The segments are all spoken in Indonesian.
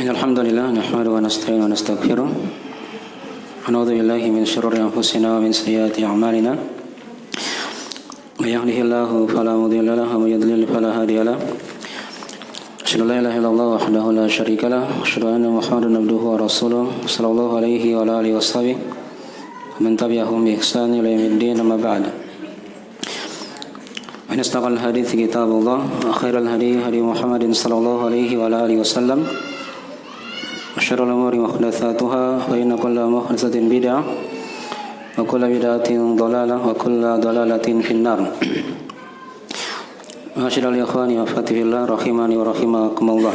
Alhamdulillah nahmaduhu wa nasta'inu wa nastaghfiruh. A'udzu billahi min syururi anfusina wa min sayyiati a'malina. May yahdihillahu fala mudilla lahu wa may yudlil fala hadiya lahu. Asyhadu an la ilaha illallah wahdahu la syarika lahu wa asyhadu anna Muhammadan abduhu wa rasuluh sallallahu alaihi wa alihi washabihi wa man tabi'ahum bi ihsan ila yaumiddin amma ba'd. Wa asdaqal hadits kitabullah wa khairal hadi hadi Muhammadin sallallahu alaihi wa alihi wasallam. Syarrul umuri muhdatsatuha wa inna kulla muhdatsatin bid'ah wa kulla bid'atin dhalalah wa kulla dhalalatin finnar. Masyiral ikhwani wa fatillah rahimani wa rahimakumullah.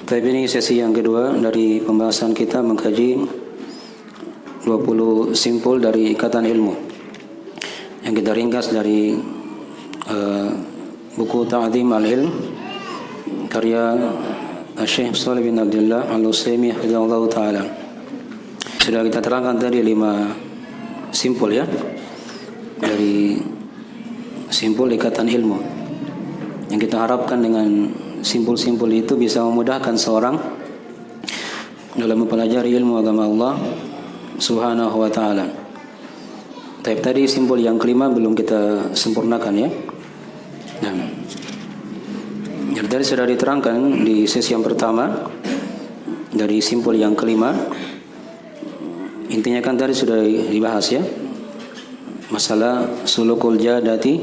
Tapi ini sesi yang kedua dari pembahasan kita mengkaji 20 simpul dari ikatan ilmu yang kita ringkas dari buku Ta'zim al-Ilm karya Syekh Shalih bin Abdullah Al-Utsaimin hafizahullah taala. Sudah kita terangkan tadi 5 simpul ya, dari simpul ikatan ilmu yang kita harapkan dengan simpul-simpul itu bisa memudahkan seorang dalam mempelajari ilmu agama Allah Subhanahu wa taala. Tapi tadi simpul yang kelima belum kita sempurnakan ya. Nah, dari sudah diterangkan di sesi yang pertama dari simpul yang kelima. Intinya kan tadi sudah dibahas ya, masalah sulukul jadati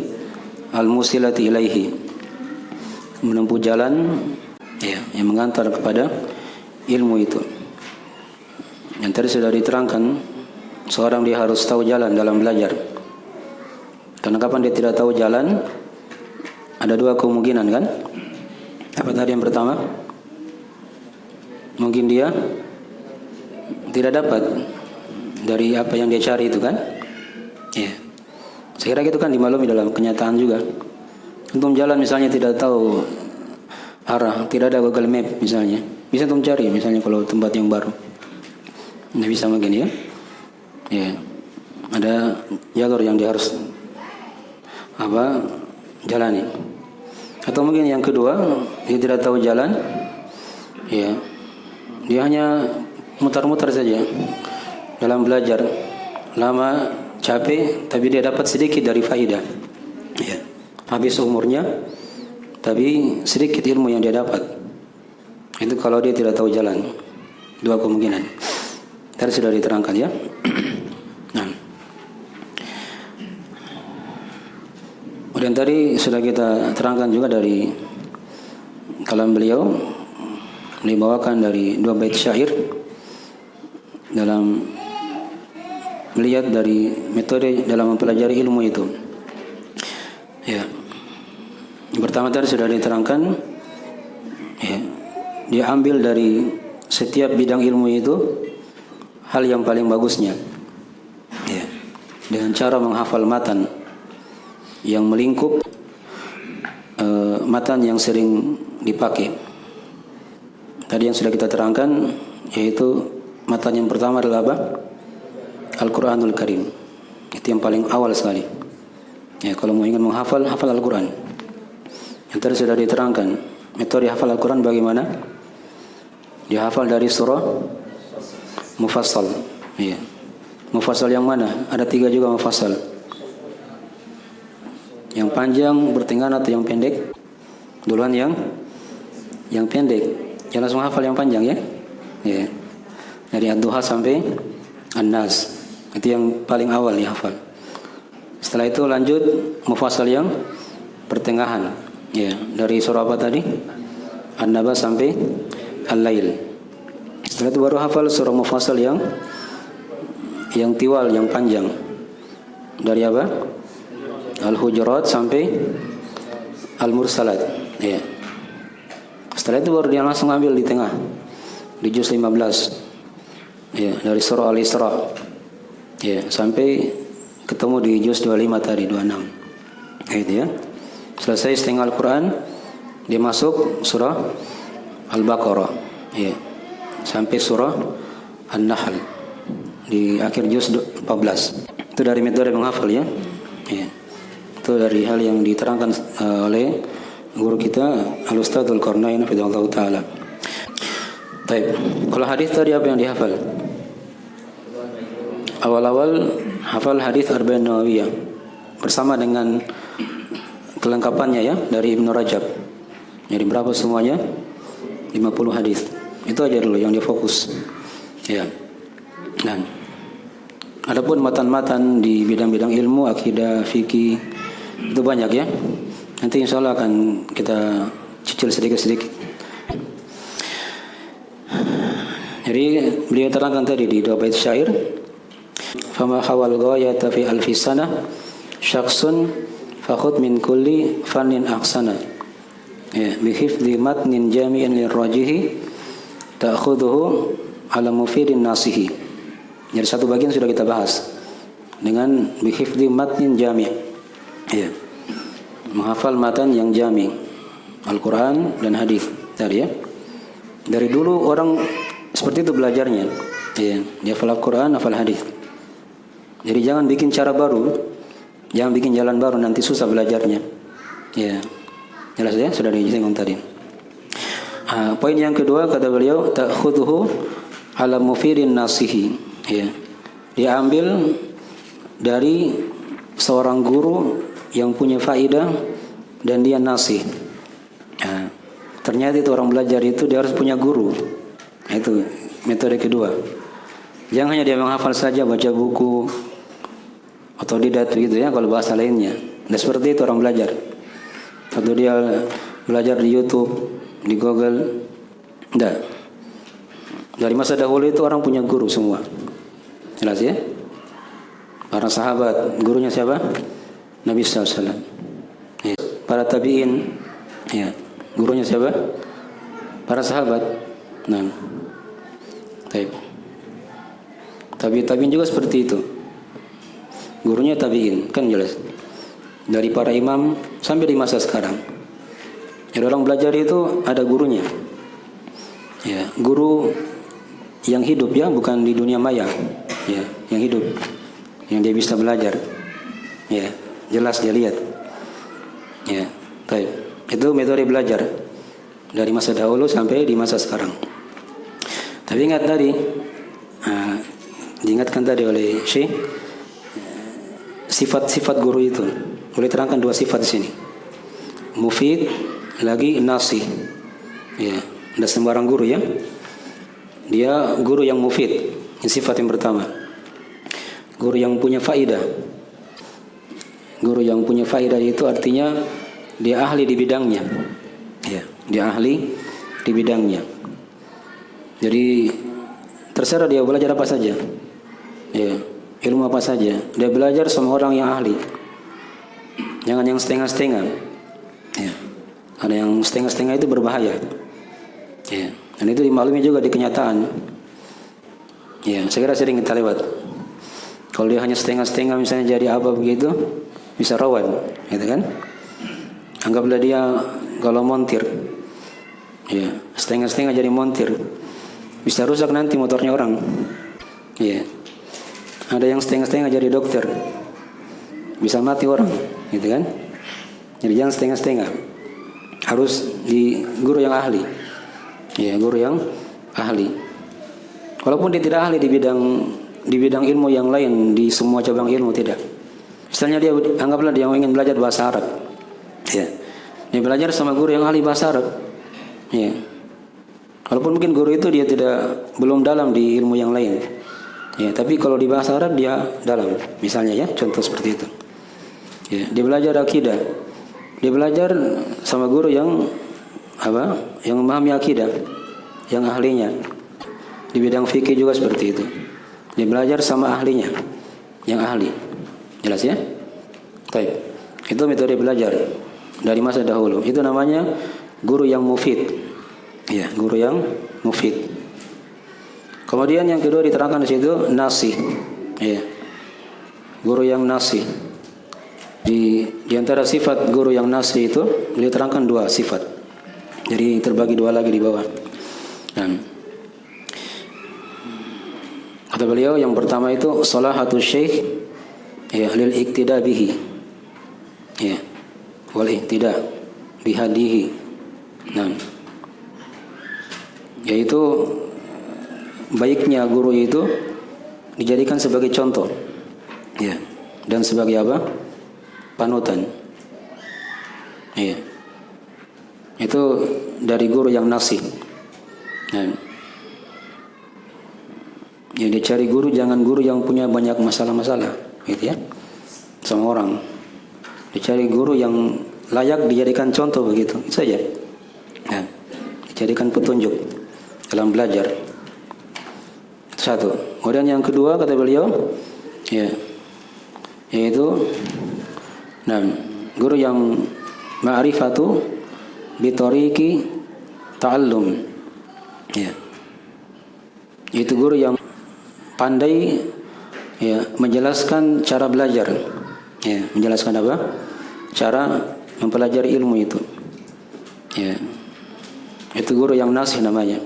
al-musilati ilaihi, menempuh jalan ya, yang mengantar kepada ilmu itu. Yang tadi sudah diterangkan, seorang dia harus tahu jalan dalam belajar. Karena kapan dia tidak tahu jalan, ada 2 kemungkinan kan. Apa tadi yang pertama? Mungkin dia tidak dapat dari apa yang dia cari itu kan? Ya. Saya kira itu kan dimaklumi dalam kenyataan juga. Untuk jalan misalnya tidak tahu arah, tidak ada Google Map misalnya, bisa untuk cari misalnya kalau tempat yang baru. Nggak bisa mungkin ya? Ya. Ada jalur yang dia harus jalani. Atau mungkin yang kedua, dia tidak tahu jalan, ya, dia hanya mutar-mutar saja dalam belajar, lama, capek, tapi dia dapat sedikit dari faidah, ya, habis umurnya, tapi sedikit ilmu yang dia dapat. Itu kalau dia tidak tahu jalan, 2 kemungkinan. Tadi sudah diterangkan ya. Kemudian tadi sudah kita terangkan juga dari kalam beliau, dibawakan dari 2 bait syair dalam melihat dari metode dalam mempelajari ilmu itu. Ya. Yang pertama tadi sudah diterangkan, ya, dia ambil dari setiap bidang ilmu itu hal yang paling bagusnya. Ya. Dengan cara menghafal matan yang melingkup matan yang sering dipakai. Tadi yang sudah kita terangkan, yaitu matan yang pertama adalah apa? Al-Quranul Karim. Itu yang paling awal sekali. Ya, kalau mau ingin menghafal, hafal Al-Quran. Yang tadi sudah diterangkan, metode hafal Al-Quran bagaimana? Dia hafal dari surah Mufassal. Ya. Mufassal yang mana? Ada 3 juga Mufassal. Yang panjang, bertengah atau yang pendek? Duluan yang pendek. Jangan langsung hafal yang panjang ya. Ya. Dari Ad-Duha sampai An-Nas. Itu yang paling awal dihafal. Setelah itu lanjut mufassal yang pertengahan. Ya, dari surah apa tadi? An-Naba sampai Al-Lail. Setelah itu baru hafal surah mufassal yang tiwal, yang panjang. Dari apa? Al-Hujurat sampai Al-Mursalat. Ya. Setelah itu baru dia langsung ambil di tengah, di juz 15. Ya, dari surah Al-Isra. Ya, sampai ketemu di juz 25 tadi, 26. Gitu ya. Selesai setengah Al-Quran, dia masuk surah Al-Baqarah. Ya. Sampai surah An-Nahl di akhir juz 14. Itu dari metode menghafal ya. Ya. Itu dari hal yang diterangkan oleh guru kita Al-Ustadz Al-Qarnain hafizahullah taala. Baik. Kalau hadis tadi apa yang dihafal? Awal-awal hafal hadis Arba'in Nawawiyah bersama dengan kelengkapannya ya dari Ibnu Rajab. Jadi berapa semuanya? 50 hadis. Itu aja dulu yang dia fokus. Ya. Nah, adapun matan-matan di bidang-bidang ilmu, akidah, fikih itu banyak ya. Nanti insya Allah akan kita cicil sedikit-sedikit. Jadi beliau terangkan tadi di dua bait syair, fama hawal ghayata fi alfi sanah syakhsun fakhud min kulli fannin ahsana. Ya, bi hifdzi matnin jami'in lirajihi ta'khudhuhu ala mufidin nasihi. Jadi satu bagian sudah kita bahas dengan bi hifdzi matnin jami'. Ya. Menghafal matan yang jami', Al-Qur'an dan hadis tadi ya. Dari dulu orang seperti itu belajarnya. Ya, dia hafal Al-Qur'an, hafal hadis. Jadi jangan bikin cara baru, jangan bikin jalan baru, nanti susah belajarnya. Ya. Jelas ya, sudah disinggung tadi. Poin yang kedua kata beliau, ta'khudhuhu ala mufidin nasihi. Ya. Dia ambil dari seorang guru yang punya faedah dan dia nasih. Nah, ternyata itu orang belajar itu dia harus punya guru. Itu metode kedua. Jangan hanya dia menghafal saja, baca buku atau didat gitu ya kalau bahasa lainnya. Dan seperti itu orang belajar. Atau dia belajar di YouTube, di Google. Tidak. Dari masa dahulu itu orang punya guru semua. Jelas ya? Para sahabat, gurunya siapa? Nabi SAW. Ya. Para tabi'in, ya. Gurunya siapa? Para sahabat. Nah. Tabi'in juga seperti itu. Gurunya tabi'in, kan jelas. Dari para imam sampai di masa sekarang. Jadi orang belajar itu ada gurunya. Ya, guru yang hidup ya, bukan di dunia maya. Ya, yang hidup. Yang dia bisa belajar. Ya, jelas dia lihat. Ya, baik. Itu metode belajar dari masa dahulu sampai di masa sekarang. Tapi ingat tadi, diingatkan tadi oleh Syekh, sifat-sifat guru itu. Boleh terangkan dua sifat di sini. Mufid lagi nasih. Ya, ada sembarang guru ya. Dia guru yang mufid. Ini sifat yang pertama. Guru yang punya faedah. Guru yang punya faedah itu artinya dia ahli di bidangnya. Ya, dia ahli di bidangnya. Jadi terserah dia belajar apa saja. Ya, ilmu apa saja. Dia belajar sama orang yang ahli. Jangan yang setengah-setengah. Ya. Ada yang setengah-setengah itu berbahaya. Ya. Dan itu dimaklumi juga di kenyataan. Ya, saya kira sering kita lewat. Kalau dia hanya setengah-setengah misalnya jadi apa begitu, bisa rawan, gitu kan? Anggaplah dia kalau montir. Ya, setengah-setengah jadi montir. Bisa rusak nanti motornya orang. Ya. Ada yang setengah-setengah jadi dokter. Bisa mati orang, gitu kan? Jadi jangan setengah-setengah. Harus di guru yang ahli. Ya, guru yang ahli. Walaupun dia tidak ahli di bidang ilmu yang lain, di semua cabang ilmu tidak. Misalnya dia anggaplah dia ingin belajar bahasa Arab. Ya. Dia belajar sama guru yang ahli bahasa Arab. Ya. Walaupun mungkin guru itu dia belum dalam di ilmu yang lain. Ya, tapi kalau di bahasa Arab dia dalam. Misalnya ya, contoh seperti itu. Ya, dia belajar akidah. Dia belajar sama guru yang apa? Yang memahami akidah, yang ahlinya. Di bidang fikih juga seperti itu. Dia belajar sama ahlinya, yang ahli. Jelas ya? Baik. Itu metode belajar dari masa dahulu. Itu namanya guru yang mufid. Ya, guru yang mufid. Kemudian yang kedua diterangkan di situ nasih. Ya. Guru yang nasih. Di antara sifat guru yang nasih itu beliau terangkan dua sifat. Jadi terbagi dua lagi di bawah. Dan kata beliau yang pertama itu salahatul syekh ya lil iktida bihi. Ya. Wal iktida bihadihi. Nah. yaitu baiknya guru itu dijadikan sebagai contoh, ya, dan sebagai apa? Panutan. Ya. Itu dari guru yang nasih. Nah, ya dicari guru, jangan guru yang punya banyak masalah-masalah, gitu ya, sama orang. Dicari guru yang layak dijadikan contoh, begitu, itu saja. Nah, dijadikan petunjuk dalam belajar. Itu satu. Kemudian yang kedua kata beliau, ya, yaitu, nah, guru yang ma'rifatu bitoriqi ta'allum, ya, itu guru yang pandai, ya, menjelaskan cara belajar, ya, menjelaskan apa? Cara mempelajari ilmu itu, ya, itu guru yang nasih namanya,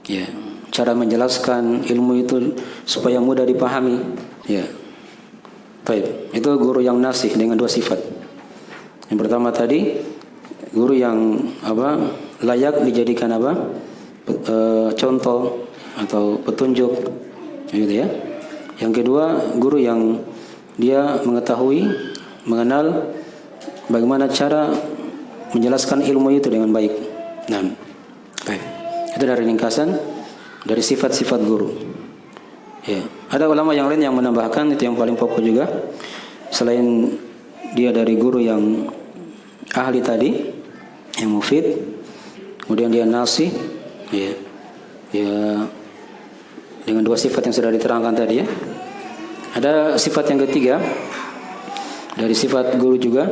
ya, cara menjelaskan ilmu itu supaya mudah dipahami, ya. Baik, itu guru yang nasih dengan dua sifat. Yang pertama tadi guru yang apa? Layak dijadikan apa? Contoh atau petunjuk, gitu ya. Yang kedua, guru yang dia mengetahui, mengenal bagaimana cara menjelaskan ilmu itu dengan baik. Nah, baik. Itu dari ringkasan dari sifat-sifat guru. Ya, ada ulama yang lain yang menambahkan, itu yang paling pokok juga. Selain dia dari guru yang ahli tadi, yang mufid, kemudian dia nasih, ya, ya, dengan dua sifat yang sudah diterangkan tadi, ya. Ada sifat yang ketiga dari sifat guru juga,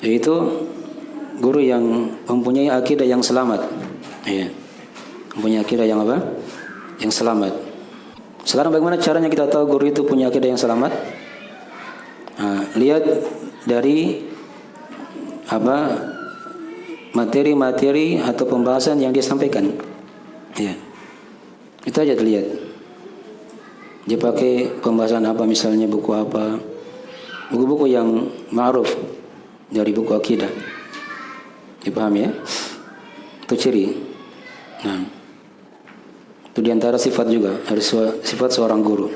yaitu guru yang mempunyai akidah yang selamat, ya. Mempunyai akidah yang apa? Yang selamat. Sekarang bagaimana caranya kita tahu guru itu punya akidah yang selamat? Nah, lihat dari apa? Materi-materi atau pembahasan yang dia sampaikan, ya. Itu aja dilihat. Dia pakai pembahasan apa, misalnya buku apa, buku-buku yang ma'ruf dari buku akidah, dipahami, ya? Itu ciri. Nah, itu diantara sifat juga, harus sifat seorang guru.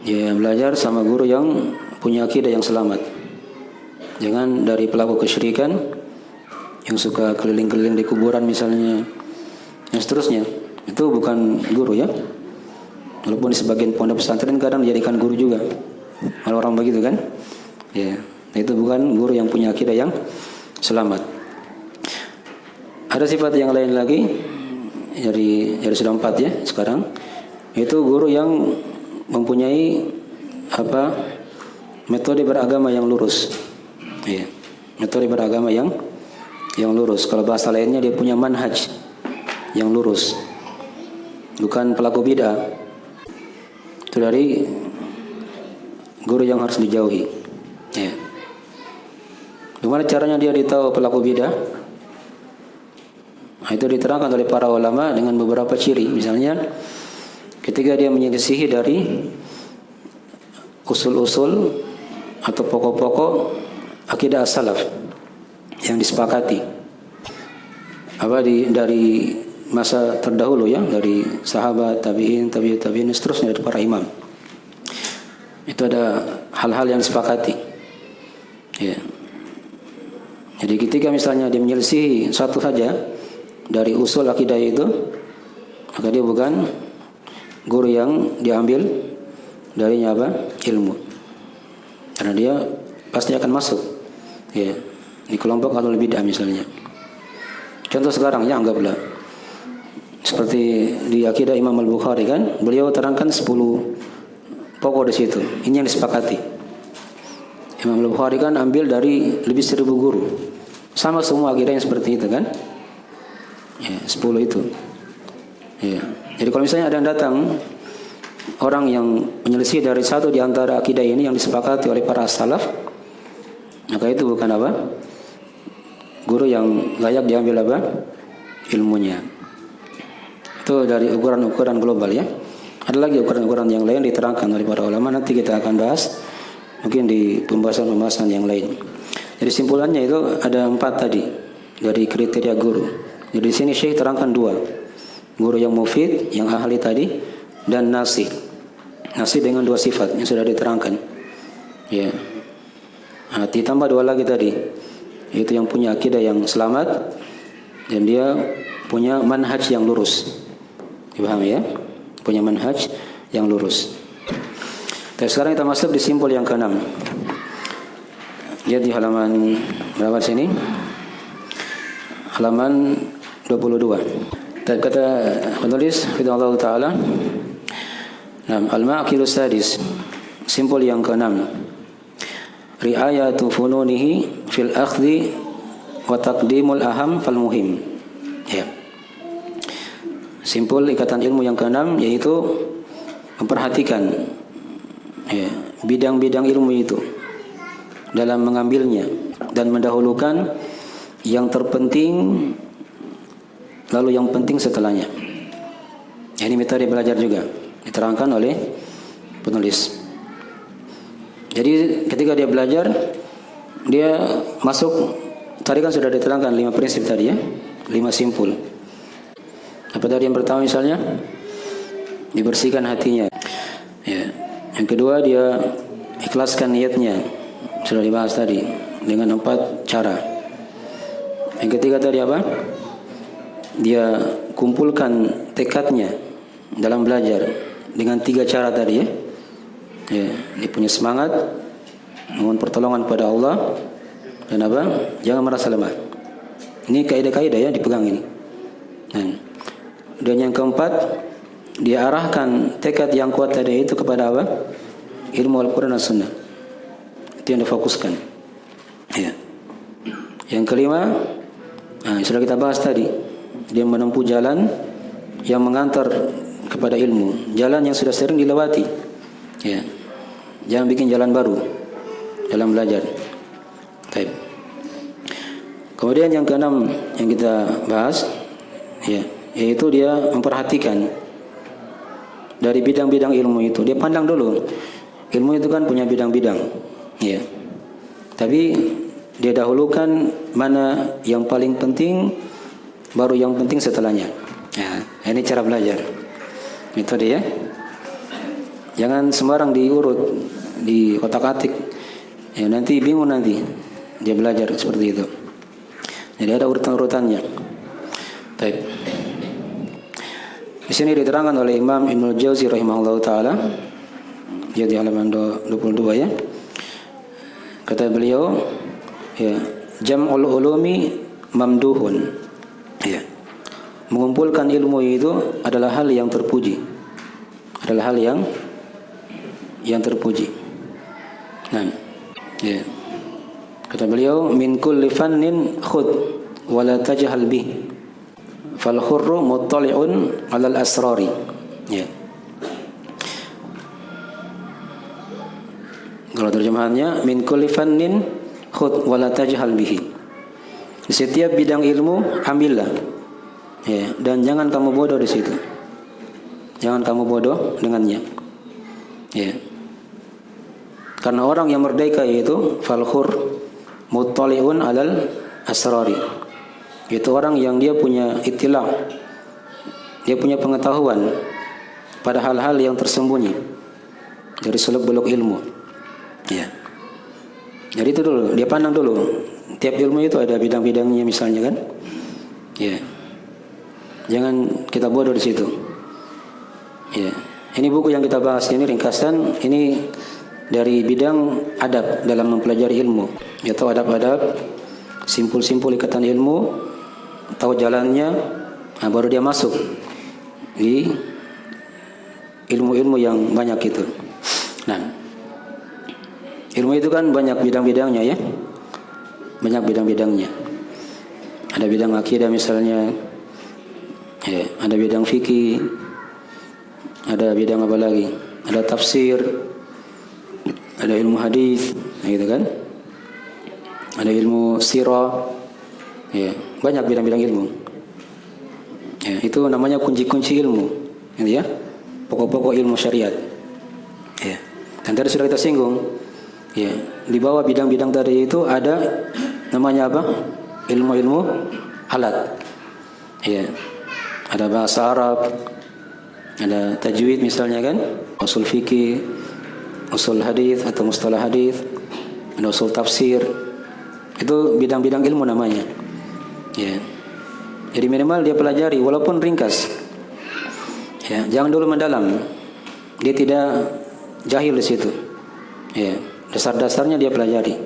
Ya, belajar sama guru yang punya akidah yang selamat. Jangan dari pelaku kesyirikan yang suka keliling-keliling di kuburan misalnya, dan seterusnya. Itu bukan guru, ya. Walaupun di sebagian pondok pesantren kadang dijadikan guru juga, kalau orang begitu kan, ya. Itu bukan guru yang punya akidah yang selamat. Ada sifat yang lain lagi, dari sudah 4 ya sekarang, itu guru yang mempunyai apa? Metode beragama yang lurus, ya. Metode beragama yang lurus. Kalau bahasa lainnya dia punya manhaj yang lurus, bukan pelaku bid'ah. Itu dari guru yang harus dijauhi, ya. Bagaimana caranya dia ditahu pelaku bid'ah? Nah, itu diterangkan oleh para ulama dengan beberapa ciri. Misalnya ketika dia menyelisihi dari usul-usul atau pokok-pokok akidah as-salaf yang disepakati dari masa terdahulu, ya, dari sahabat, tabi'in, tabi'in, seterusnya dari para imam. Itu ada hal-hal yang disepakati, ya. Jadi ketika misalnya dia menyelisihi satu saja dari usul akidah itu, maka dia bukan guru yang diambil darinya apa? Ilmu. Karena dia pasti akan masuk, ya, di kelompok ahlul bid'ah misalnya. Contoh sekarang, ya, anggaplah seperti di akidah Imam Al-Bukhari kan, beliau terangkan 10 pokok di situ. Ini yang disepakati. Imam Al-Bukhari kan ambil dari lebih 1000 guru. Sama semua akidah yang seperti itu kan? Ya, 10 itu. Ya. Jadi kalau misalnya ada yang datang orang yang menyelisih dari satu di antara akidah ini yang disepakati oleh para salaf, maka itu bukan apa? Guru yang layak diambil apa? Ilmunya. Itu dari ukuran-ukuran global, ya. Ada lagi ukuran-ukuran yang lain diterangkan oleh para ulama, nanti kita akan bahas mungkin di pembahasan-pembahasan yang lain. Jadi simpulannya itu ada 4 tadi dari kriteria guru. Jadi di sini Syekh terangkan dua, guru yang mufid, yang ahli tadi, dan nasih. Nasih dengan dua sifat yang sudah diterangkan. Ya. Nah, ditambah dua lagi tadi, yaitu yang punya akidah yang selamat dan dia punya manhaj yang lurus. Dipahami ya? Punya manhaj yang lurus. Dan sekarang kita masuk di simpul yang ke-6. Lihat di halaman berapa sini? Halaman 22. Dan kata penulis Fidallahu Ta'ala, al-ma'qilu sadis, simpul yang ke-6, ri'ayatu fununihi fil akhdhi wa taqdimul aham fal muhim. Ya. Simpul ikatan ilmu yang ke-6 yaitu memperhatikan ya, bidang-bidang ilmu itu dalam mengambilnya dan mendahulukan yang terpenting lalu yang penting setelahnya. Ini metode belajar juga diterangkan oleh penulis. Jadi ketika dia belajar, dia masuk, tadi kan sudah diterangkan 5 prinsip tadi ya, 5 simpul. Apa tadi yang pertama misalnya? Dibersihkan hatinya. Ya. Yang kedua dia ikhlaskan niatnya. Sudah dibahas tadi dengan 4 cara. Yang ketiga tadi apa? Dia kumpulkan tekadnya dalam belajar dengan 3 cara tadi ya. Ya, dia punya semangat, mohon pertolongan pada Allah, dan apa? Jangan merasa lemah. Ini kaidah-kaidah ya, dipegang ini. Dan yang keempat, dia arahkan tekad yang kuat tadi itu kepada apa? Ilmu Al-Quran dan Sunnah. Itu yang difokuskan. Ya. Yang kelima, sudah kita bahas tadi, dia menempuh jalan yang mengantar kepada ilmu, jalan yang sudah sering dilewati. Ya. Jangan bikin jalan baru dalam belajar. Baik. Kemudian yang keenam yang kita bahas ya, yaitu dia memperhatikan dari bidang-bidang ilmu itu. Dia pandang dulu. Ilmu itu kan punya bidang-bidang. Ya. Tapi dia dahulukan mana yang paling penting, baru yang penting setelahnya. Ya, ini cara belajar. Metode ya. Jangan sembarang diurut, di otak-atik. Ya, nanti bingung nanti dia belajar seperti itu. Jadi ada urutan-urutannya. Baik. Di sini diterangkan oleh Imam Ibnul Jauzi rahimahullahu taala, jadi halaman 22 ya. Kata beliau, ya, jam'ul ulumi mamduhun. Ya. Mengumpulkan ilmu itu adalah hal yang terpuji. Adalah hal yang terpuji. Nah, ya. Kata beliau, min kulli fannin khud wa la tajhal bih. Fal khurru muttali'un 'alal asrari. Ya. Kalau terjemahannya, min kulli fannin khud wa la tajhal bihi. Di setiap bidang ilmu ambillah. Ya, dan jangan kamu bodoh di situ. Jangan kamu bodoh dengannya. Ya. Karena orang yang merdeka yaitu falkhur muttali'un 'alal asrari. Itu orang yang dia punya ittila', dia punya pengetahuan pada hal-hal yang tersembunyi dari seluk-beluk ilmu. Ya. Jadi itu dulu, dia pandang dulu. Tiap ilmu itu ada bidang-bidangnya misalnya kan. Ya. Jangan kita bodoh di situ. Ya. Ini buku yang kita bahas ini ringkasan, ini dari bidang adab dalam mempelajari ilmu. Ya, tahu adab-adab, simpul-simpul ikatan ilmu, tahu jalannya, baru dia masuk di ilmu-ilmu yang banyak itu. Nah, ilmu itu kan banyak bidang-bidangnya ya. Banyak bidang-bidangnya. Ada bidang akidah misalnya, ya, ada bidang fikih, ada bidang apa lagi? Ada tafsir, ada ilmu hadis, gitu kan? Ada ilmu sirah, ya, banyak bidang-bidang ilmu. Ya, itu namanya kunci-kunci ilmu, gitu ya. Pokok-pokok ilmu syariat. Ya. Dan tadi sudah kita singgung, ya, di bawah bidang-bidang tadi itu ada namanya apa? Ilmu-ilmu alat. Ya. Ada bahasa Arab, ada tajwid misalnya kan, usul fikih, usul hadis atau mustalah hadis, ada usul tafsir. Itu bidang-bidang ilmu namanya. Ya. Jadi minimal dia pelajari walaupun ringkas. Ya, jangan dulu mendalam. Dia tidak jahil di situ. Ya, dasar-dasarnya dia pelajari.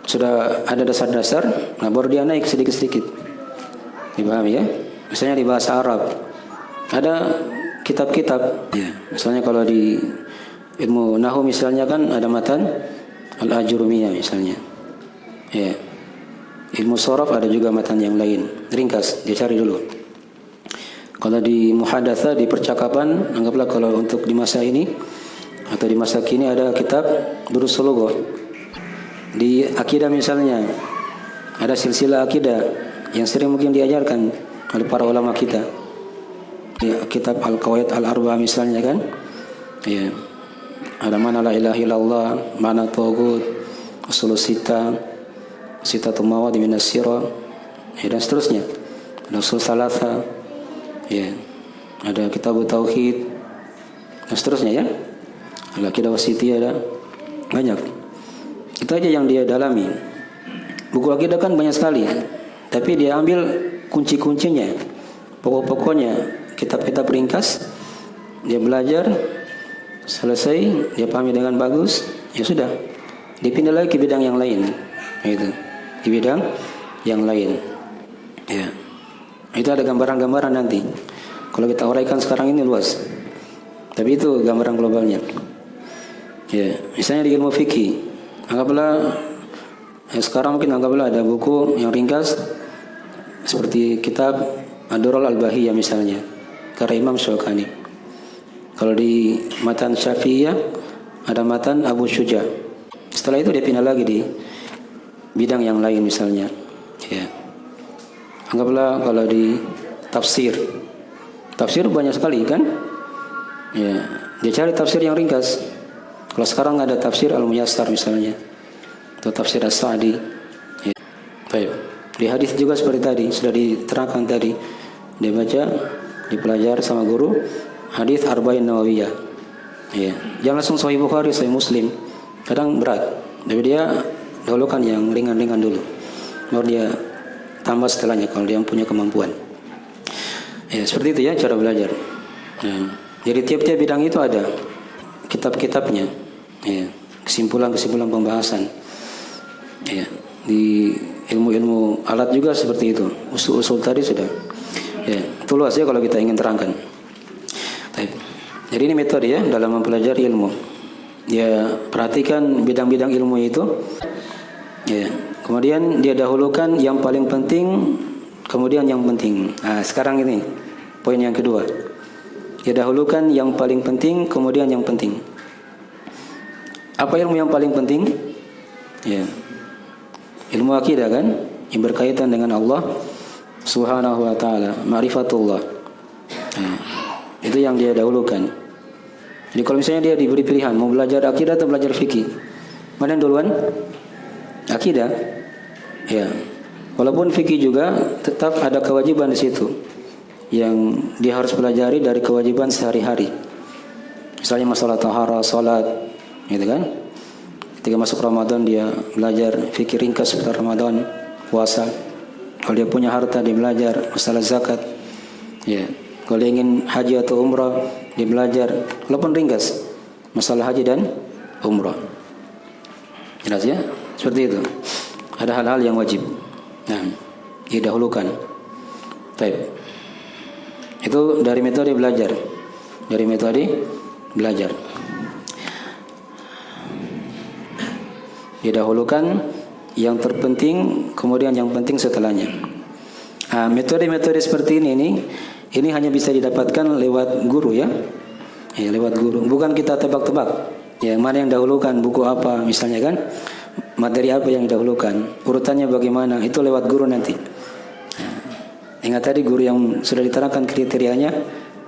Sudah ada dasar-dasar, nah baru dia naik sedikit-sedikit. Dipahami ya? Misalnya di bahasa Arab ada kitab-kitab. Ya, misalnya kalau di ilmu nahwu misalnya kan ada matan al-ajurumiyah misalnya. Ya. Ilmu sharaf ada juga matan yang lain. Ringkas, dia cari dulu. Kalau di muhadatsa, di percakapan, anggaplah kalau untuk di masa ini atau di masa kini ada kitab durusul lughah. Di akidah misalnya ada silsilah akidah yang sering mungkin diajarkan oleh para ulama kita. Di kitab Al-Qawaid Al-Arba'ah misalnya kan. Ya. Ada mana la ilaha illallah, mana tauhid, usul sita, sitatul mawad min as-sirah, ya, dan seterusnya. Ada usul salasa, ya. Ada kitab tauhid dan seterusnya ya. Ada akidah wasitiyah, ada banyak. Itu aja yang dia dalami. Buku akidah kan banyak sekali, tapi dia ambil kunci-kuncinya, pokok-pokoknya, kitab-kitab ringkas. Dia belajar, selesai, dia pahami dengan bagus, ya sudah. Dipindah lagi ke bidang yang lain, gitu. Di bidang yang lain, ya. Itu ada gambaran-gambaran nanti. Kalau kita uraikan sekarang ini luas, tapi itu gambaran globalnya. Ya, misalnya di ilmu fikih, anggaplah sekarang mungkin anggaplah ada buku yang ringkas seperti kitab Ad-Durrul Al-Bahiyah misalnya, karya Imam Syaukani. Kalau di matan Syafi'iyah ada matan Abu Syuja. Setelah itu dia pindah lagi di bidang yang lain misalnya. Ya. Anggaplah kalau di tafsir. Tafsir banyak sekali kan? Ya, dia cari tafsir yang ringkas. Kalau sekarang ada tafsir Al-Muyassar misalnya, atau tafsir As-Sa'di. Ya. Baik. Di hadis juga seperti tadi, sudah diterangkan tadi. Dia baca, dipelajari sama guru, hadis Arba'in Nawawiyah. Ya. Jangan langsung Sahih Bukhari, Sahih Muslim. Kadang berat. Tapi dia dahulukan yang ringan-ringan dulu. Baru dia tambah setelahnya kalau dia punya kemampuan. Ya, seperti itu ya cara belajar. Ya. Jadi tiap-tiap bidang itu ada kitab-kitabnya. Ya. Kesimpulan-kesimpulan pembahasan. Ya. Di ilmu-ilmu alat juga seperti itu. Usul-usul tadi sudah. Ya, itu luas ya kalau kita ingin terangkan. Baik. Jadi ini metode ya dalam mempelajari ilmu. Ya, perhatikan bidang-bidang ilmu itu. Ya, kemudian dia dahulukan yang paling penting, kemudian yang penting. Nah, sekarang ini poin yang kedua. Dia dahulukan yang paling penting, kemudian yang penting. Apa ilmu yang paling penting? Ya. Ilmu akidah kan, yang berkaitan dengan Allah Subhanahu wa taala, ma'rifatullah. Nah, itu yang dia dahulukan. Jadi kalau misalnya dia diberi pilihan mau belajar akidah atau belajar fikih, mana yang duluan? Akidah. Ya. Walaupun fikih juga tetap ada kewajiban di situ yang dia harus pelajari dari kewajiban sehari-hari. Misalnya masalah taharah, salat, gitu kan? Ketika masuk Ramadan dia belajar fikih ringkas seputar Ramadan, puasa. Kalau dia punya harta dia belajar masalah zakat. Ya. Kalau dia ingin haji atau umrah dia belajar walaupun ringkas masalah haji dan umrah. Jelas ya? Seperti itu. Ada hal-hal yang wajib. Nah, didahulukan. Baik. Itu dari metode belajar. Dari metode belajar. Didahulukan yang terpenting, kemudian yang penting setelahnya. Nah, metode-metode seperti ini hanya bisa didapatkan lewat guru ya. Ya, lewat guru. Bukan kita tebak-tebak. Ya, mana yang dahulukan, buku apa misalnya kan? Materi apa yang didahulukan, urutannya bagaimana, itu lewat guru nanti. Nah, ingat tadi guru yang sudah diterangkan kriterianya,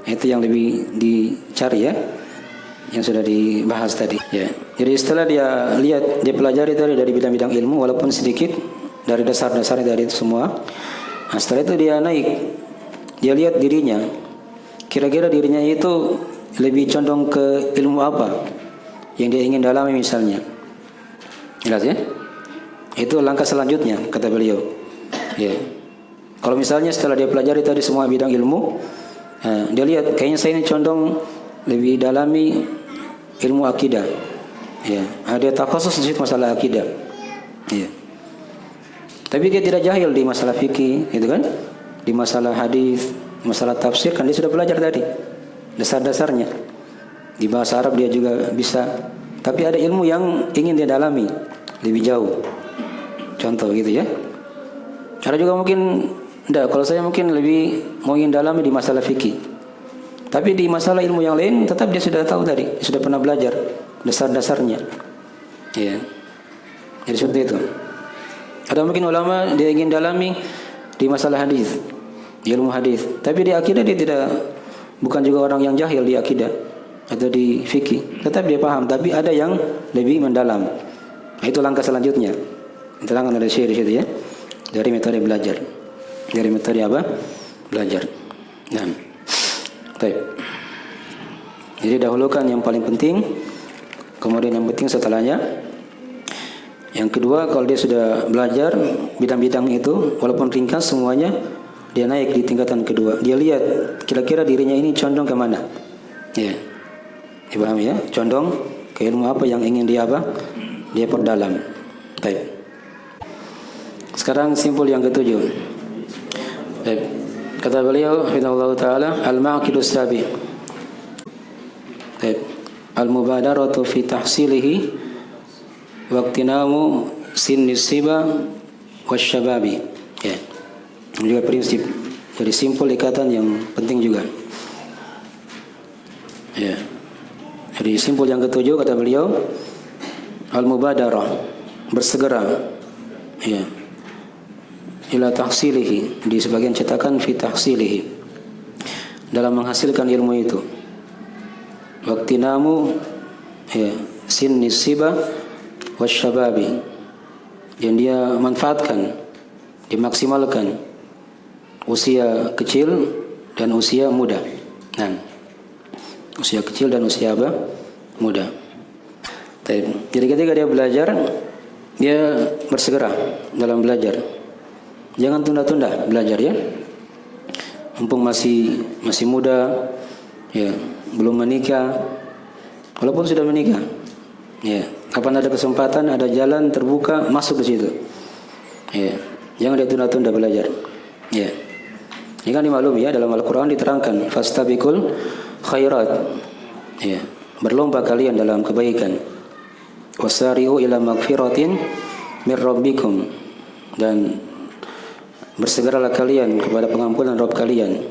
itu yang lebih dicari ya, yang sudah dibahas tadi. Ya. Jadi setelah dia lihat, dia pelajari tadi dari bidang-bidang ilmu, walaupun sedikit dari dasar-dasarnya dari itu semua. Nah, setelah itu dia naik dia lihat dirinya, kira-kira dirinya itu lebih condong ke ilmu apa yang dia ingin dalami misalnya. Jelas ya? Itu langkah selanjutnya kata beliau. Ya. Kalau misalnya setelah dia pelajari tadi semua bidang ilmu, dia lihat kayaknya saya ini condong lebih dalami ilmu akidah. Ya, dia takhusus di masalah akidah. Ya. Tapi dia tidak jahil di masalah fikih, gitu kan? Di masalah hadis, masalah tafsir kan dia sudah belajar tadi. Dasar-dasarnya. Di bahasa Arab dia juga bisa. Tapi ada ilmu yang ingin dia dalami lebih jauh. Contoh gitu ya. Ada juga mungkin enggak, kalau saya mungkin lebih mau ingin dalami di masalah fikih. Tapi di masalah ilmu yang lain tetap dia sudah tahu tadi, dia sudah pernah belajar dasar-dasarnya. Ya. Jadi seperti itu. Ada mungkin ulama dia ingin dalami di masalah hadis, di ilmu hadis. Tapi di akidah dia tidak, bukan juga orang yang jahil di akidah atau di fikih. Tetap dia paham, tapi ada yang lebih mendalam. Nah, itu langkah selanjutnya. Diterangkan oleh Syekh di situ ya. Dari metode belajar. Dari metode apa? Belajar. Nah. Baik. Jadi dahulukan yang paling penting, kemudian yang penting setelahnya. Yang kedua, kalau dia sudah belajar bidang-bidang itu, walaupun ringkas semuanya, dia naik di tingkatan kedua. Dia lihat kira-kira dirinya ini condong ke mana. Ya. Dipahami ya? Condong ke ilmu apa yang ingin dia apa? Dia perdalam. Baik. Sekarang simpul yang ketujuh. Baik. Kata beliau, hafizahullah taala, al-ma'qidus sabi. Baik. Al-mubadaratu fi tahsilihi waqtinamu sinnis siba wasyababi. Ya. Ini juga prinsip. Jadi simpul ikatan yang penting juga. Ya. Jadi simpul yang ketujuh kata beliau, al-mubadarah, bersegera. Ya. Ila tahsilihi, di sebagian cetakan fi tahsilihi, dalam menghasilkan ilmu itu. Waqtinamu ya sinnis siba wasyababi, yang dia manfaatkan, dimaksimalkan usia kecil dan usia muda. Nah, usia kecil dan usia apa? Muda. Jadi ketika dia belajar, dia bersegera dalam belajar. Jangan tunda-tunda belajar ya. Mumpung masih muda, ya, belum menikah, walaupun sudah menikah. Ya, kapan ada kesempatan, ada jalan terbuka, masuk ke situ. Ya, jangan dia tunda-tunda belajar. Ya. Ini kan dimaklumi ya, dalam Al-Qur'an diterangkan, fastabiqul khairat. Ya, berlomba kalian dalam kebaikan. Wasari'u ila magfiratin mir rabbikum, dan bersegeralah kalian kepada pengampunan Rabb kalian.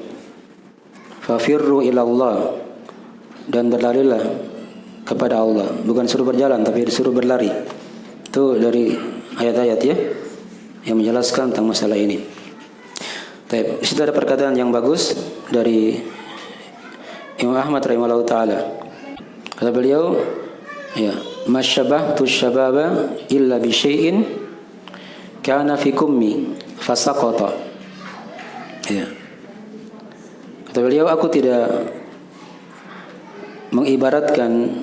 Fafirru ila Allah, dan berlarilah kepada Allah. Bukan suruh berjalan, tapi disuruh berlari. Itu dari ayat-ayat ya, yang menjelaskan tentang masalah ini. Di situ ada perkataan yang bagus dari Imam Ahmad rahimahullah ta'ala. Kata beliau, ya, masyabahtu syababa illa bi syai'in kana fi kummi fasaqata. Ya. Kata beliau, aku tidak mengibaratkan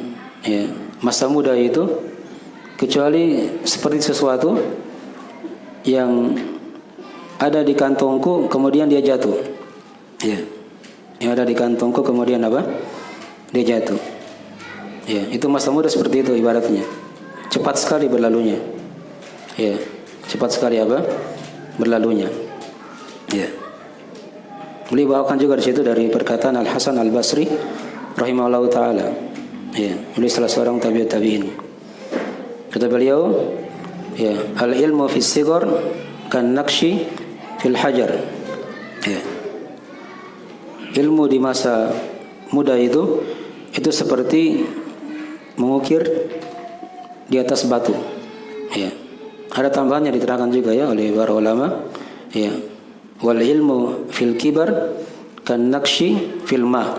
ya masa muda itu kecuali seperti sesuatu yang ada di kantongku kemudian dia jatuh. Ya. Yang ada di kantongku kemudian apa? Dia jatuh. Ya, itu masa muda seperti itu ibaratnya. Cepat sekali berlalunya. Ya, cepat sekali apa? Berlalunya. Ya. Beliau bawakan juga di situ dari perkataan Al Hasan Al Basri rahimahullah taala. Ya, beliau salah seorang tabi'in. Kata beliau, ya, al ilmu fi sigar kan naqshi fil hajar. Ya. Ilmu di masa muda itu seperti mengukir di atas batu. Ya. Ada tambahannya diterangkan juga ya oleh para ulama. Ya. Wal ilmu fil kibar kan naqshi fil ma.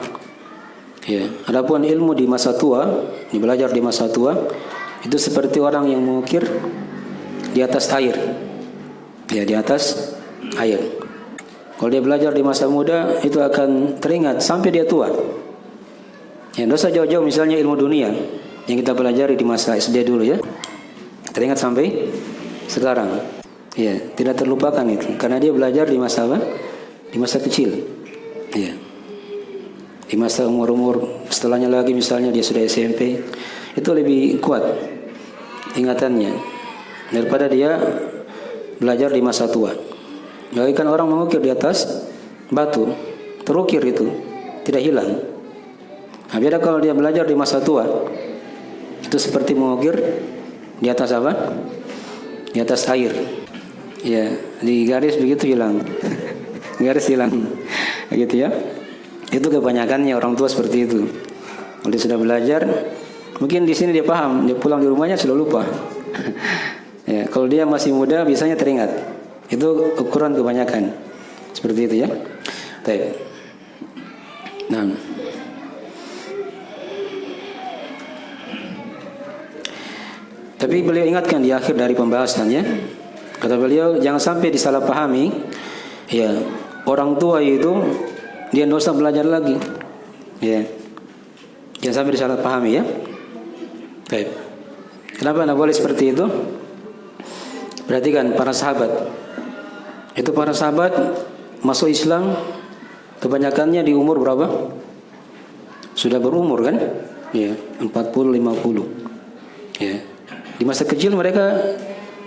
Ya. Adapun ilmu di masa tua, belajar di masa tua, itu seperti orang yang mengukir di atas air. Ya, di atas air. Kalau dia belajar di masa muda, itu akan teringat sampai dia tua. Ya, tidak usah jauh-jauh, misalnya ilmu dunia yang kita pelajari di masa SD dulu ya, teringat sampai sekarang. Ya, tidak terlupakan itu, karena dia belajar di masa apa? Di masa kecil. Ya. Di masa umur-umur setelahnya lagi, misalnya dia sudah SMP, itu lebih kuat ingatannya daripada dia belajar di masa tua. Bagaikan orang mengukir di atas batu, terukir itu, tidak hilang. Nah, beda kalau dia belajar di masa tua, itu seperti mengukir di atas apa? Di atas air. Ya, di garis begitu hilang. Garis hilang. Begitu ya. Itu kebanyakannya orang tua seperti itu. Kalau dia sudah belajar, mungkin di sini dia paham, dia pulang di rumahnya sudah lupa. Ya, kalau dia masih muda biasanya teringat. Itu ukuran kebanyakan. Seperti itu ya. Baik. Nah. Tapi beliau ingatkan di akhir dari pembahasannya, kata beliau jangan sampai disalahpahami. Ya, orang tua itu dia tidak usah belajar lagi. Ya. Jangan sampai disalahpahami ya. Baik. Kenapa tidak boleh seperti itu? Perhatikan para sahabat. Itu para sahabat masuk Islam kebanyakannya di umur berapa? Sudah berumur kan? Ya, 40 50. Ya. Di masa kecil mereka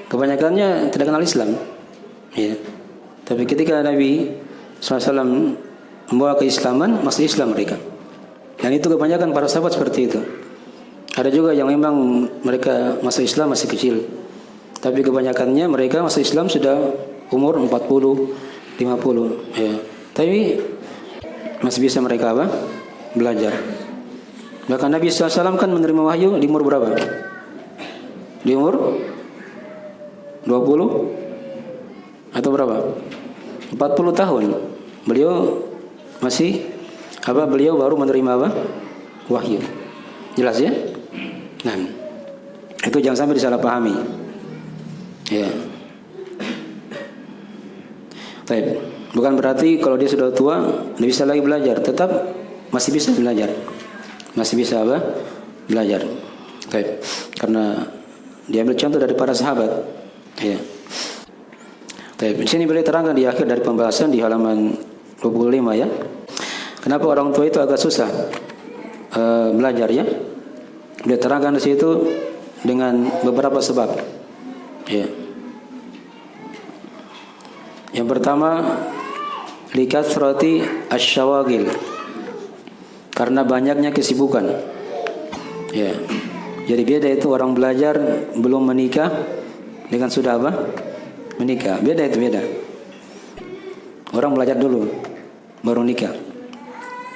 kebanyakannya tidak kenal Islam. Ya. Tapi ketika Nabi SAW membawa keislaman, masuk Islam mereka. Dan itu kebanyakan para sahabat seperti itu. Ada juga yang memang mereka masuk Islam masih kecil. Tapi kebanyakannya mereka masuk Islam sudah umur 40, 50. Ya. Tapi masih bisa mereka apa? Belajar. Bahkan Nabi SAW kan menerima wahyu di umur berapa? Di umur 20 atau berapa? 40 tahun. Beliau masih apa? Beliau baru menerima apa? Wahyu. Jelas ya? Nah, itu jangan sampai disalahpahami. Ya. Baik. Bukan berarti kalau dia sudah tua tidak bisa lagi belajar, tetap masih bisa belajar. Masih bisa apa? Belajar. Baik. Karena diambil contoh dari para sahabat. Ya. Baik. Di sini beliau terangkan di akhir dari pembahasan di halaman 25 ya. Kenapa orang tua itu agak susah belajar ya? Dia terangkan di situ dengan beberapa sebab. Ya. Yang pertama, likathrati asyawagil, karena banyaknya kesibukan. Ya. Jadi beda itu orang belajar belum menikah dengan sudah apa? Menikah. Beda itu beda. Orang belajar dulu baru nikah.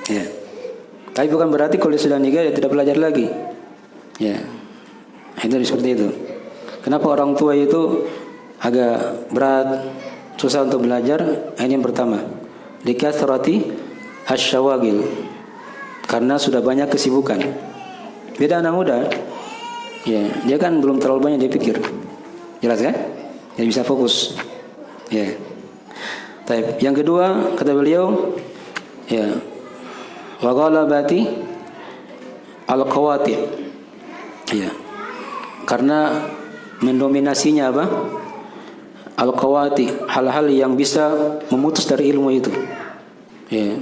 Ya. Tapi bukan berarti kalau dia sudah nikah dia tidak belajar lagi. Ya. Itu seperti itu. Kenapa orang tua itu agak berat, susah untuk belajar? Ini yang pertama, likathrati asyawagil, karena sudah banyak kesibukan. Beda anak muda, ya, dia kan belum terlalu banyak dia pikir. Jelas kan? Dia bisa fokus. Ya. Baik. Yang kedua, kata beliau, ya, wa ghalabati al-qawati. Ya. Karena mendominasinya apa? Al-qawati, hal-hal yang bisa memutus dari ilmu itu. Ya.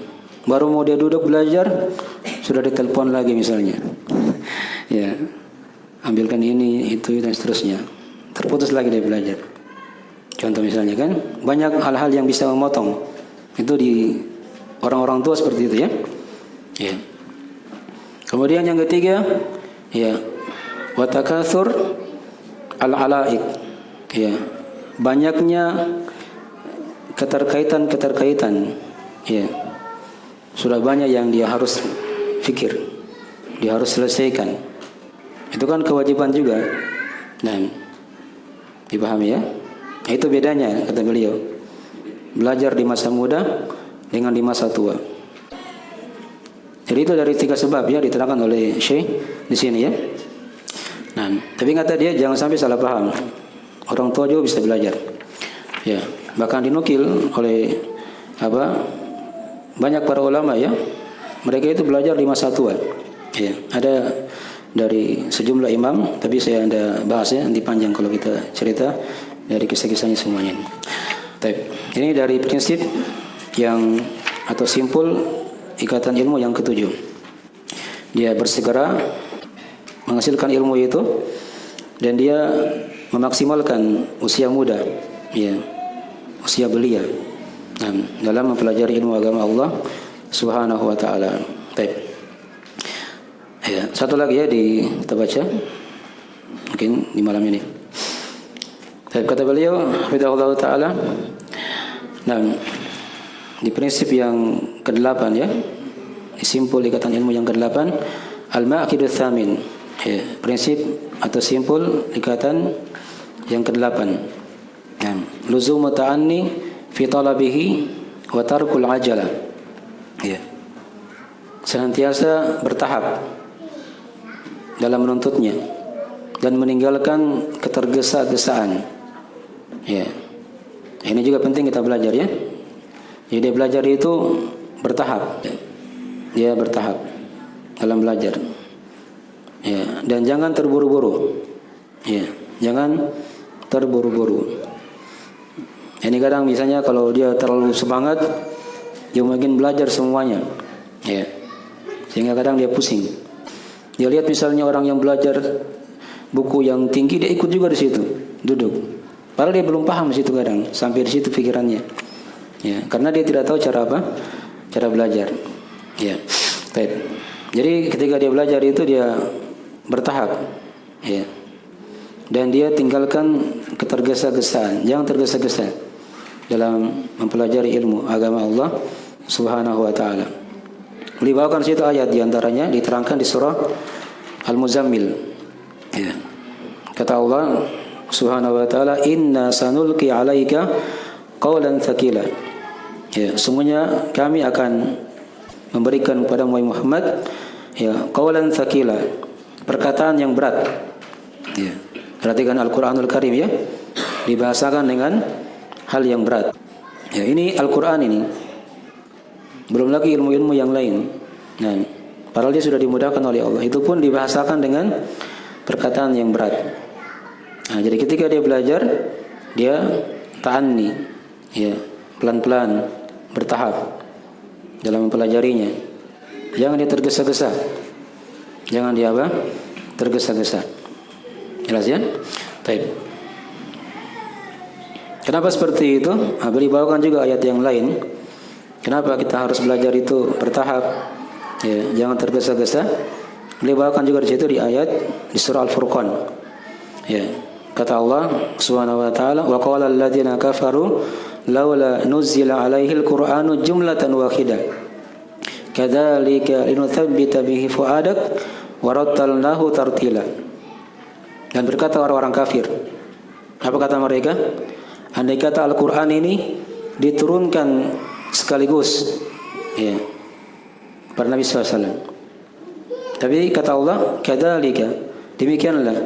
Baru mau dia duduk belajar, sudah ditelepon lagi misalnya. Ya. Ambilkan ini, itu dan seterusnya. Terputus lagi dia belajar. Contoh misalnya kan, banyak hal-hal yang bisa memotong. Itu di orang-orang tua seperti itu ya. Ya. Kemudian yang ketiga, ya, wa takatsur al-alaik. Ya. Banyaknya keterkaitan. Ya. Sudah banyak yang dia harus fikir. Dia harus selesaikan. Itu kan kewajiban juga. Nah, dipahami ya? Itu bedanya kata beliau. Belajar di masa muda dengan di masa tua. Jadi itu dari 3 sebab ya diterangkan oleh Syekh di sini ya. Nah, tapi kata dia jangan sampai salah paham. Orang tua juga bisa belajar. Ya, bahkan dinukil oleh banyak para ulama ya, mereka itu belajar di masa tua. Ya, ada dari sejumlah imam, tapi saya ada bahas ya, nanti panjang kalau kita cerita dari kisah-kisahnya semuanya. Ini dari prinsip yang atau simpul ikatan ilmu yang ketujuh. Dia bersegera menghasilkan ilmu itu dan dia memaksimalkan usia muda, ya, usia belia, dalam mempelajari ilmu agama Allah Subhanahu wa taala. Ya, satu lagi ya kita baca mungkin di malam ini. Kata beliau, hafizahullah taala, di prinsip yang ke-8 ya, simpul ikatan ilmu yang ke-8, al-ma'qidut tsamin. Ya, prinsip atau simpul ikatan yang ke-8. Luzumu ta'anni fi talabihi wa tarkul ajalah. Ya. Senantiasa bertahap dalam menuntutnya dan meninggalkan ketergesa-gesaan. Ya. Ini juga penting kita belajar ya. Jadi belajar itu bertahap. Dia bertahap dalam belajar. Ya, dan jangan terburu-buru. Ya, jangan terburu-buru. Ini kadang misalnya kalau dia terlalu semangat, dia mungkin belajar semuanya. Ya. Sehingga kadang dia pusing. Dia lihat misalnya orang yang belajar buku yang tinggi, dia ikut juga di situ, duduk. Padahal dia belum paham di situ kadang, sampai di situ pikirannya. Ya, karena dia tidak tahu cara apa? Cara belajar. Ya. Baik. Jadi ketika dia belajar itu dia bertahap. Ya. Dan dia tinggalkan ketergesa-gesaan. Jangan tergesa-gesa dalam mempelajari ilmu agama Allah Subhanahu wa taala. Dibawakan situ ayat di antaranya diterangkan di surah Al-Muzammil. Ya. Kata Allah Subhanahu wa taala, "Inna sanulqi 'alaika qawlan tsaqila." Ya, sungguhnya kami akan memberikan kepada Muhammad ya qawlan tsaqila, perkataan yang berat. Ya. Perhatikan Al-Qur'anul Karim ya, dibahasakan dengan hal yang berat. Ya, ini Al-Qur'an ini. Belum lagi ilmu-ilmu yang lain. Nah, padahal dia sudah dimudahkan oleh Allah. Itu pun dibahasakan dengan perkataan yang berat. Nah, jadi ketika dia belajar, dia ta'anni, ya, pelan-pelan, bertahap dalam mempelajarinya. Jangan dia tergesa-gesa. Jangan dia apa? Tergesa-gesa. Jelas ya? Baik. Kenapa seperti itu? Dibawakan juga ayat yang lain. Kenapa kita harus belajar itu bertahap? Ya, jangan tergesa-gesa. Dibawakan juga di situ di ayat di surah Al-Furqan. Ya, kata Allah Subhanahu wa taala, "Wa qala alladziina kafaru laula nuzila 'alaihil Qur'anu jumlatan wahidah. Kadzalika linutsabbita bihi fu'adak wa rattalnahu tartila." Dan berkata orang-orang kafir, apa kata mereka? Andai kata Al-Qur'an ini diturunkan sekaligus ya pada Nabi SAW. Tapi kata Allah, kadzalika, demikianlah,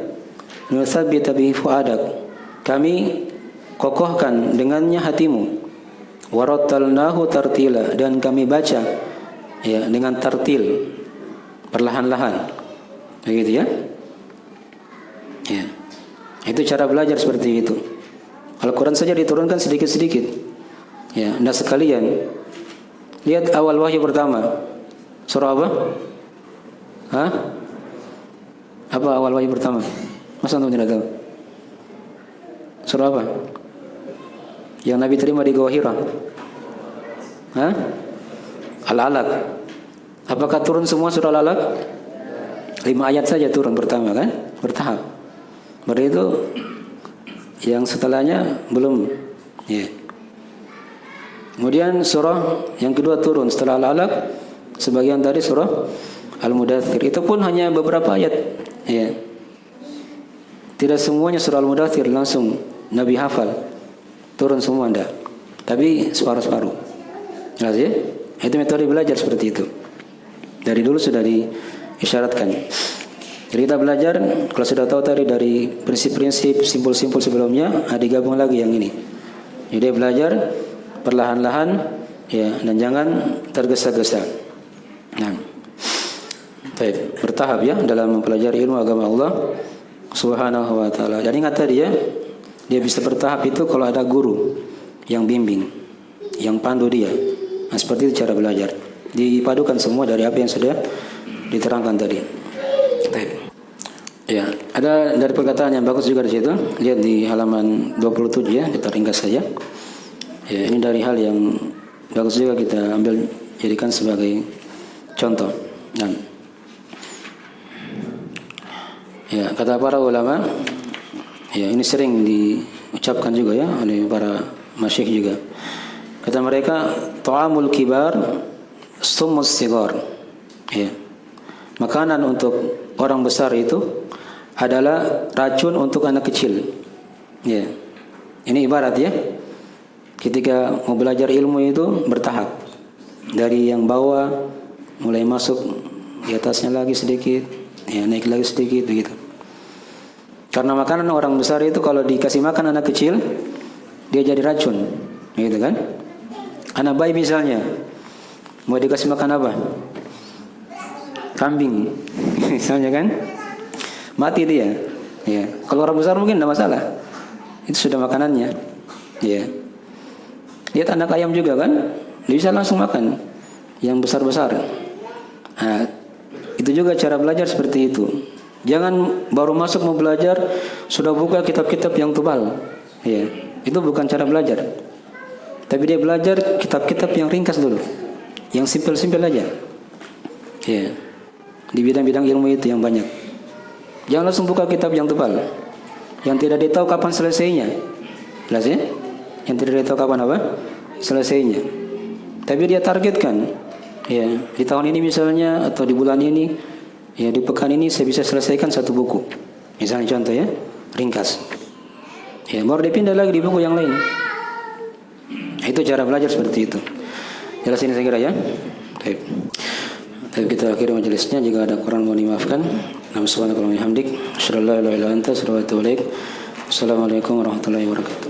nutsabbita bihi fu'adak, kami kokohkan dengannya hatimu, warattalnahu tartila, dan kami baca ya dengan tartil, perlahan-lahan. Begitu ya? Ya. Itu cara belajar seperti itu. Al-Quran saja diturunkan sedikit-sedikit. Ya, anda sekalian lihat awal wahyu pertama. Surah apa? Hah? Apa awal wahyu pertama? Masa antum tidak tahu? Surah apa? Yang Nabi terima di Gua Hira? Hah? Al-Alaq. Apakah turun semua surah Al-Alaq? 5 ayat saja turun pertama kan? Bertahap. Berarti itu yang setelahnya belum. Ya. Kemudian surah yang kedua turun setelah Al-Alaq, sebagian tadi surah Al-Mudaththir. Itu pun hanya beberapa ayat. Ya. Tidak semuanya surah Al-Mudaththir langsung Nabi hafal. Turun semua enggak. Tapi separuh-separuh. Jelas ya? Itu metode belajar seperti itu. Dari dulu sudah diisyaratkan. Jadi kita belajar, kalau sudah tahu tadi dari prinsip-prinsip, simpul-simpul sebelumnya, digabung lagi yang ini. Jadi belajar perlahan-lahan, Ya, dan jangan tergesa-gesa. Nah, baik, bertahap ya dalam mempelajari ilmu agama Allah Subhanahu wa taala. Dan ingat tadi ya, dia bisa bertahap itu kalau ada guru yang bimbing, yang pandu dia. Nah, seperti itu cara belajar. Dipadukan semua dari apa yang sudah diterangkan tadi. Baik. Ya, ada dari perkataan yang bagus juga di situ. Lihat di halaman 27 ya, kita ringkas saja. Ya, ini dari hal yang bagus juga kita ambil jadikan sebagai contoh. Nah, ya, kata para ulama, ya ini sering diucapkan juga ya oleh para masyayikh juga. Kata mereka, ta'amul kibar summus sigar. Ya. Makanan untuk orang besar itu adalah racun untuk anak kecil. Ya. Ini ibarat ya. Ketika mau belajar ilmu itu bertahap. Dari yang bawah mulai masuk di atasnya lagi sedikit, ya naik lagi sedikit begitu. Karena makanan orang besar itu kalau dikasih makan anak kecil, dia jadi racun, gitu kan? Anak bayi misalnya, mau dikasih makan apa? Kambing, misalnya kan? Mati dia. Ya. Kalau orang besar mungkin tidak masalah. Itu sudah makanannya. Ya. Lihat anak ayam juga kan? Dia bisa langsung makan. Yang besar-besar. Nah, itu juga cara belajar seperti itu. Jangan baru masuk mau belajar sudah buka kitab-kitab yang tebal. Ya. Itu bukan cara belajar. Tapi dia belajar kitab-kitab yang ringkas dulu. Yang simpel-simpel aja. Ya. Di bidang-bidang ilmu itu yang banyak. Jangan langsung buka kitab yang tebal, yang tidak ditahu kapan selesainya. Jelas ya? Yang tidak ditahu kapan apa? Selesainya. Tapi dia targetkan, ya di tahun ini misalnya atau di bulan ini, ya di pekan ini saya bisa selesaikan satu buku. Misalnya contoh ya, ringkas. Ya baru dipindah lagi di buku yang lain. Itu cara belajar seperti itu. Jelas ini saya kira ya. Baik. Tapi kita akhiri majelisnya. Jika ada kurang mohon dimaafkan. Subhanakallahumma wa bihamdik, asyhadu an la ilaha illa anta, astaghfiruka wa atubu ilaik. Assalamualaikum warahmatullahi wabarakatuh.